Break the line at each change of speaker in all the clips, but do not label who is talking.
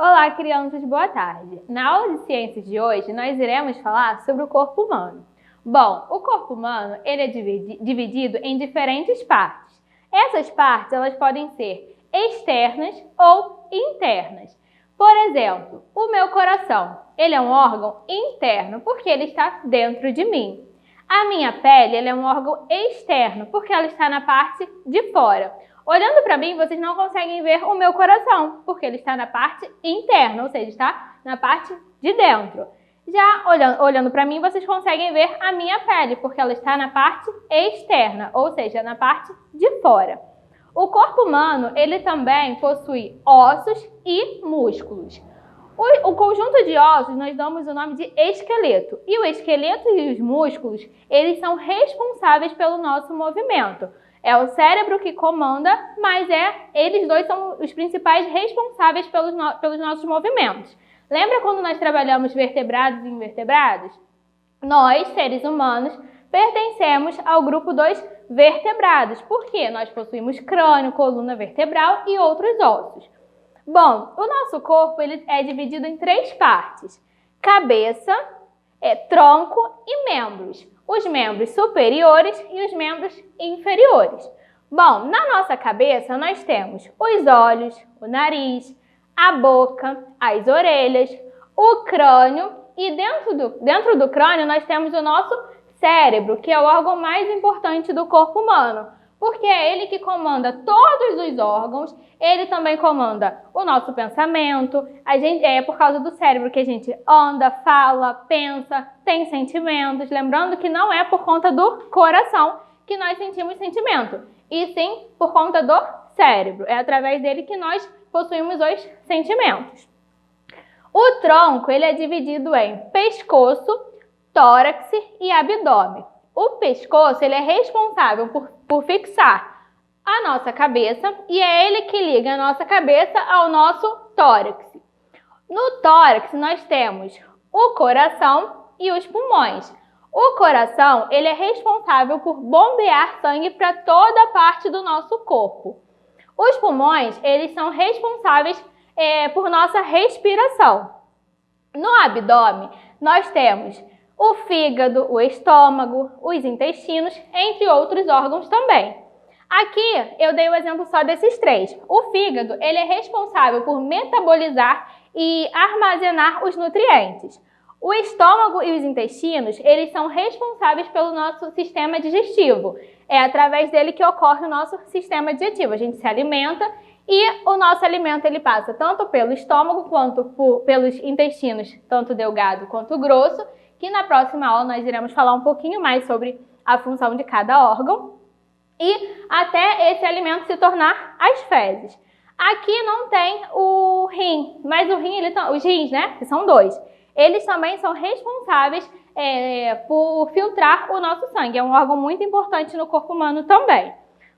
Olá, crianças, boa tarde. Na aula de ciências de hoje, nós iremos falar sobre o corpo humano. Bom, o corpo humano ele é dividido em diferentes partes. Essas partes elas podem ser externas ou internas. Por exemplo, o meu coração, ele é um órgão interno porque ele está dentro de mim. A minha pele ele é um órgão externo porque ela está na parte de fora. Olhando para mim, vocês não conseguem ver o meu coração, porque ele está na parte interna, ou seja, está na parte de dentro. Já olhando para mim, vocês conseguem ver a minha pele, porque ela está na parte externa, ou seja, na parte de fora. O corpo humano, ele também possui ossos e músculos. O conjunto de ossos nós damos o nome de esqueleto. E o esqueleto e os músculos, eles são responsáveis pelo nosso movimento. É o cérebro que comanda, mas eles dois são os principais responsáveis pelos nossos movimentos. Lembra quando nós trabalhamos vertebrados e invertebrados? Nós, seres humanos, pertencemos ao grupo dos vertebrados, porque nós possuímos crânio, coluna vertebral e outros ossos. Bom, o nosso corpo ele é dividido em três partes: cabeça, tronco e membros. Os membros superiores e os membros inferiores. Bom, na nossa cabeça nós temos os olhos, o nariz, a boca, as orelhas, o crânio e dentro do crânio nós temos o nosso cérebro, que é o órgão mais importante do corpo humano, porque é ele que comanda todos os órgãos, ele também comanda o nosso pensamento, é por causa do cérebro que a gente anda, fala, pensa, tem sentimentos, lembrando que não é por conta do coração que nós sentimos sentimento, e sim por conta do cérebro, é através dele que nós possuímos os sentimentos. O tronco ele é dividido em pescoço, tórax e abdômen. O pescoço ele é responsável por fixar a nossa cabeça e é ele que liga a nossa cabeça ao nosso tórax. No tórax nós temos o coração e os pulmões. O coração ele é responsável por bombear sangue para toda parte do nosso corpo. Os pulmões eles são responsáveis por nossa respiração. No abdômen nós temos o fígado, o estômago, os intestinos, entre outros órgãos também. Aqui eu dei o exemplo só desses três. O fígado ele é responsável por metabolizar e armazenar os nutrientes. O estômago e os intestinos eles são responsáveis pelo nosso sistema digestivo. É através dele que ocorre o nosso sistema digestivo. A gente se alimenta e o nosso alimento ele passa tanto pelo estômago quanto pelos intestinos, tanto delgado quanto grosso, que na próxima aula nós iremos falar um pouquinho mais sobre a função de cada órgão e até esse alimento se tornar as fezes. Aqui não tem o rim, mas os rins, né, que são dois, eles também são responsáveis por filtrar o nosso sangue. É um órgão muito importante no corpo humano também.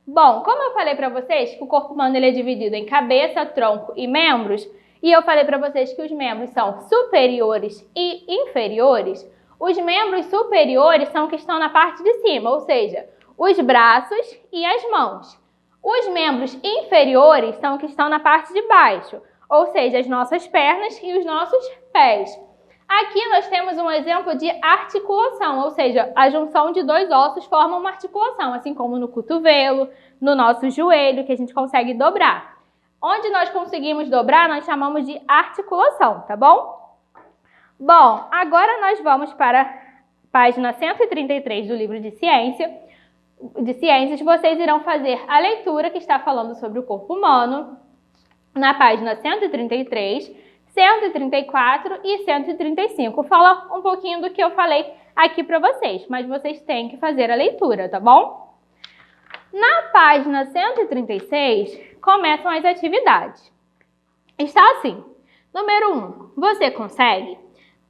Bom, como eu falei para vocês que o corpo humano ele é dividido em cabeça, tronco e membros, e eu falei para vocês que os membros são superiores e inferiores, os membros superiores são que estão na parte de cima, ou seja, os braços e as mãos. Os membros inferiores são que estão na parte de baixo, ou seja, as nossas pernas e os nossos pés. Aqui nós temos um exemplo de articulação, ou seja, a junção de dois ossos forma uma articulação, assim como no cotovelo, no nosso joelho, que a gente consegue dobrar. Onde nós conseguimos dobrar, nós chamamos de articulação, tá bom? Bom, agora nós vamos para a página 133 do livro de ciências. Vocês irão fazer a leitura que está falando sobre o corpo humano, na página 133, 134 e 135. Fala um pouquinho do que eu falei aqui para vocês, mas vocês têm que fazer a leitura, tá bom? Na página 136, começam as atividades. Está assim. Número 1. Você consegue?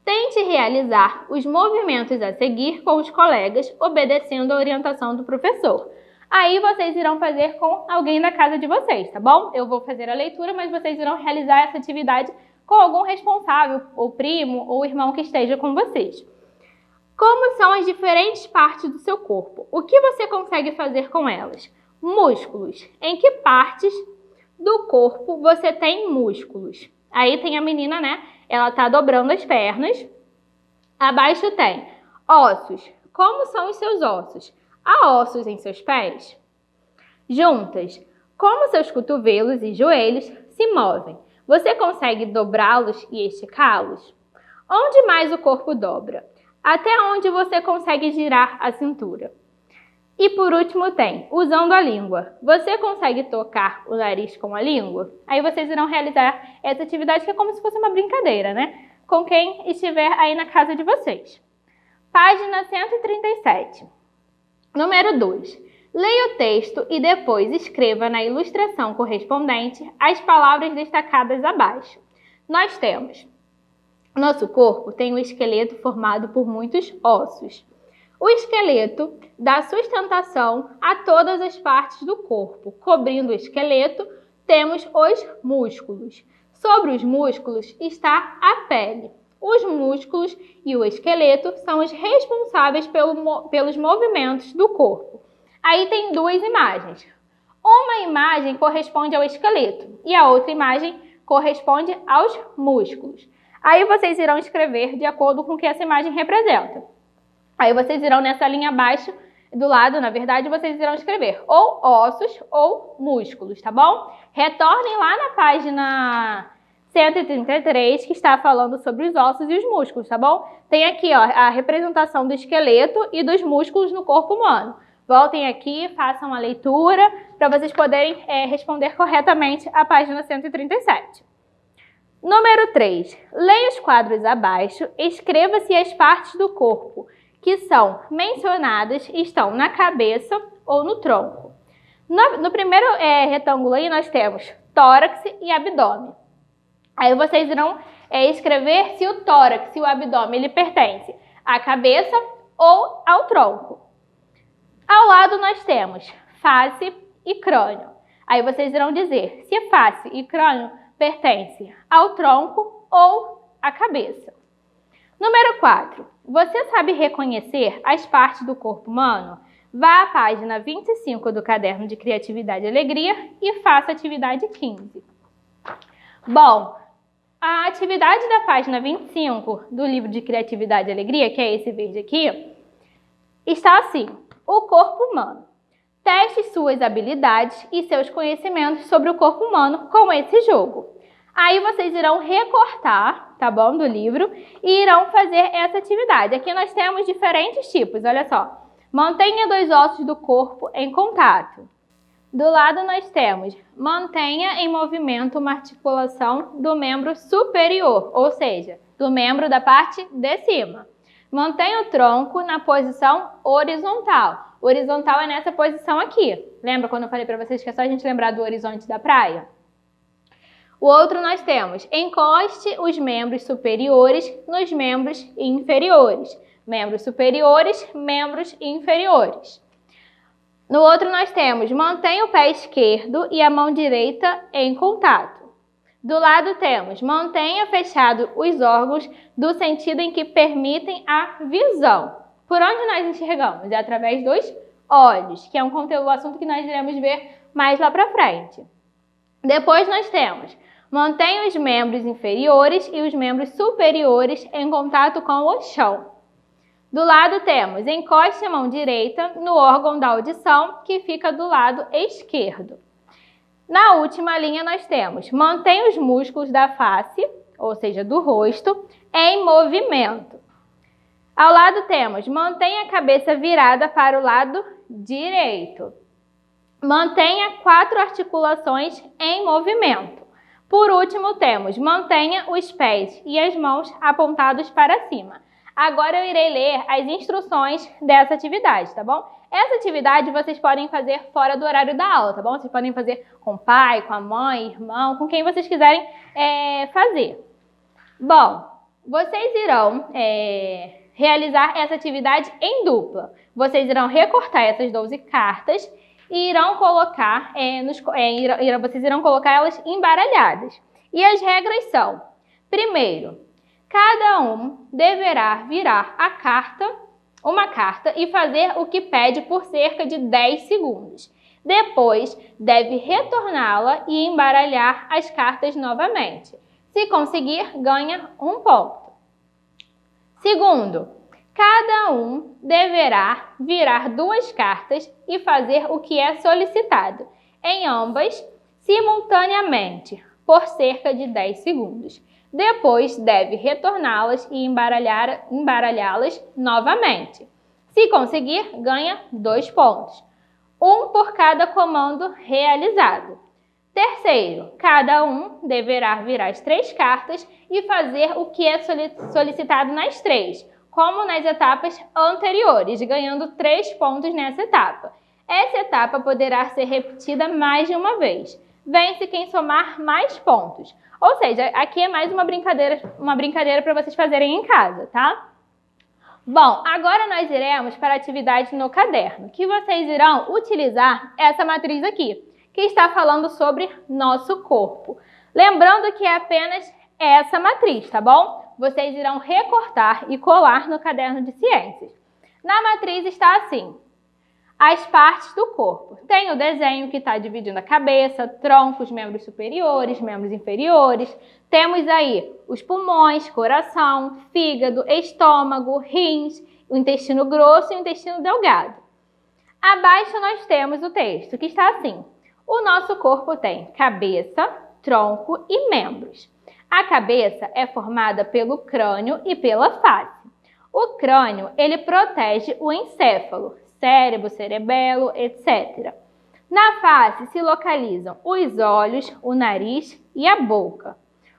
Tente realizar os movimentos a seguir com os colegas, obedecendo a orientação do professor. Aí vocês irão fazer com alguém da casa de vocês, tá bom? Eu vou fazer a leitura, mas vocês irão realizar essa atividade com algum responsável, ou primo, ou irmão que esteja com vocês. Como são as diferentes partes do seu corpo? O que você consegue fazer com elas? Músculos. Em que partes do corpo você tem músculos? Aí tem a menina, né? Ela tá dobrando as pernas. Abaixo tem ossos. Como são os seus ossos? Há ossos em seus pés? Juntas. Como seus cotovelos e joelhos se movem? Você consegue dobrá-los e esticá-los? Onde mais o corpo dobra? Até onde você consegue girar a cintura? E por último tem, usando a língua. Você consegue tocar o nariz com a língua? Aí vocês irão realizar essa atividade que é como se fosse uma brincadeira, né? Com quem estiver aí na casa de vocês. Página 137. Número 2. Leia o texto e depois escreva na ilustração correspondente as palavras destacadas abaixo. Nós temos: nosso corpo tem um esqueleto formado por muitos ossos. O esqueleto dá sustentação a todas as partes do corpo. Cobrindo o esqueleto, temos os músculos. Sobre os músculos está a pele. Os músculos e o esqueleto são os responsáveis pelos movimentos do corpo. Aí tem duas imagens. Uma imagem corresponde ao esqueleto e a outra imagem corresponde aos músculos. Aí vocês irão escrever de acordo com o que essa imagem representa. Aí vocês irão nessa linha abaixo, do lado, na verdade, vocês irão escrever ou ossos ou músculos, tá bom? Retornem lá na página 133, que está falando sobre os ossos e os músculos, tá bom? Tem aqui, ó, a representação do esqueleto e dos músculos no corpo humano. Voltem aqui, façam a leitura, para vocês poderem responder corretamente a página 137. Número 3. Leia os quadros abaixo, escreva se as partes do corpo que são mencionadas estão na cabeça ou no tronco. No primeiro retângulo aí nós temos tórax e abdômen. Aí vocês irão escrever se o tórax e o abdômen ele pertence à cabeça ou ao tronco. Ao lado nós temos face e crânio. Aí vocês irão dizer se face e crânio pertence ao tronco ou à cabeça. Número 4. Você sabe reconhecer as partes do corpo humano? Vá à página 25 do Caderno de Criatividade e Alegria e faça a atividade 15. Bom, a atividade da página 25 do livro de Criatividade e Alegria, que é esse verde aqui, está assim: o corpo humano. Teste suas habilidades e seus conhecimentos sobre o corpo humano com esse jogo. Aí vocês irão recortar, tá bom, do livro e irão fazer essa atividade. Aqui nós temos diferentes tipos, olha só. Mantenha dois ossos do corpo em contato. Do lado nós temos, mantenha em movimento uma articulação do membro superior, ou seja, do membro da parte de cima. Mantenha o tronco na posição horizontal. Horizontal é nessa posição aqui. Lembra quando eu falei para vocês que é só a gente lembrar do horizonte da praia? O outro nós temos, encoste os membros superiores nos membros inferiores. Membros superiores, membros inferiores. No outro nós temos, mantenha o pé esquerdo e a mão direita em contato. Do lado temos, mantenha fechado os órgãos do sentido em que permitem a visão. Por onde nós enxergamos? É através dos olhos, que é um assunto que nós iremos ver mais lá para frente. Depois nós temos, mantenha os membros inferiores e os membros superiores em contato com o chão. Do lado temos, encoste a mão direita no órgão da audição, que fica do lado esquerdo. Na última linha nós temos, mantenha os músculos da face, ou seja, do rosto, em movimento. Ao lado temos, mantenha a cabeça virada para o lado direito. Mantenha 4 articulações em movimento. Por último temos, mantenha os pés e as mãos apontados para cima. Agora eu irei ler as instruções dessa atividade, tá bom? Essa atividade vocês podem fazer fora do horário da aula, tá bom? Vocês podem fazer com o pai, com a mãe, irmão, com quem vocês quiserem fazer. Bom, vocês irão realizar essa atividade em dupla. Vocês irão recortar essas 12 cartas e irão colocar, vocês irão colocar elas embaralhadas. E as regras são, primeiro, cada um deverá virar uma carta e fazer o que pede por cerca de 10 segundos. Depois, deve retorná-la e embaralhar as cartas novamente. Se conseguir, ganha 1 ponto. Segundo, cada um deverá virar 2 cartas e fazer o que é solicitado, em ambas simultaneamente, por cerca de 10 segundos. Depois deve retorná-las e embaralhá-las novamente. Se conseguir, ganha 2 pontos. 1 por cada comando realizado. Terceiro, cada um deverá virar as 3 cartas e fazer o que é solicitado nas 3, como nas etapas anteriores, ganhando 3 pontos nessa etapa. Essa etapa poderá ser repetida mais de uma vez. Vence quem somar mais pontos. Ou seja, aqui é mais uma brincadeira para vocês fazerem em casa, tá? Bom, agora nós iremos para a atividade no caderno, que vocês irão utilizar essa matriz aqui, que está falando sobre nosso corpo. Lembrando que é apenas essa matriz, tá bom? Vocês irão recortar e colar no caderno de ciências. Na matriz está assim: as partes do corpo. Tem o desenho que está dividindo a cabeça, tronco, os membros superiores, membros inferiores. Temos aí os pulmões, coração, fígado, estômago, rins, o intestino grosso e o intestino delgado. Abaixo nós temos o texto que está assim: o nosso corpo tem cabeça, tronco e membros. A cabeça é formada pelo crânio e pela face. O crânio, ele protege o encéfalo, cérebro, cerebelo, etc. Na face se localizam os olhos, o nariz e a boca.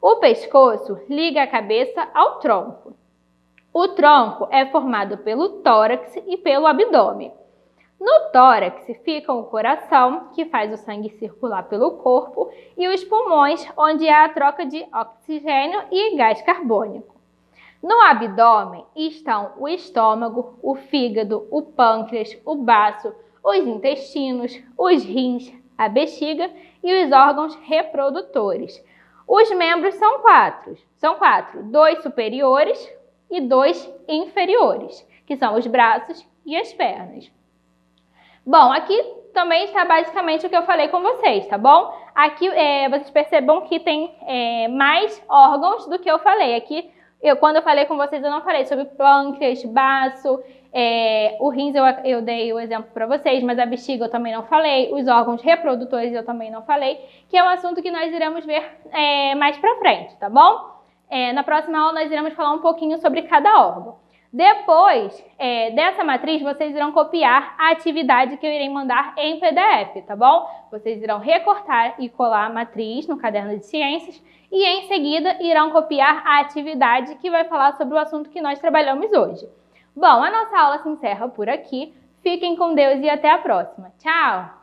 O pescoço liga a cabeça ao tronco. O tronco é formado pelo tórax e pelo abdômen. No tórax fica o coração, que faz o sangue circular pelo corpo, e os pulmões, onde há a troca de oxigênio e gás carbônico. No abdômen estão o estômago, o fígado, o pâncreas, o baço, os intestinos, os rins, a bexiga e os órgãos reprodutores. Os membros são quatro, 2 superiores e 2 inferiores, que são os braços e as pernas. Bom, aqui também está basicamente o que eu falei com vocês, tá bom? Aqui vocês percebam que tem mais órgãos do que eu falei. Aqui, quando eu falei com vocês, eu não falei sobre pâncreas, baço, o rins eu dei o exemplo para vocês, mas a bexiga eu também não falei, os órgãos reprodutores eu também não falei, que é um assunto que nós iremos ver mais para frente, tá bom? Na próxima aula nós iremos falar um pouquinho sobre cada órgão. Depois dessa matriz, vocês irão copiar a atividade que eu irei mandar em PDF, tá bom? Vocês irão recortar e colar a matriz no caderno de ciências e em seguida irão copiar a atividade que vai falar sobre o assunto que nós trabalhamos hoje. Bom, a nossa aula se encerra por aqui. Fiquem com Deus e até a próxima. Tchau!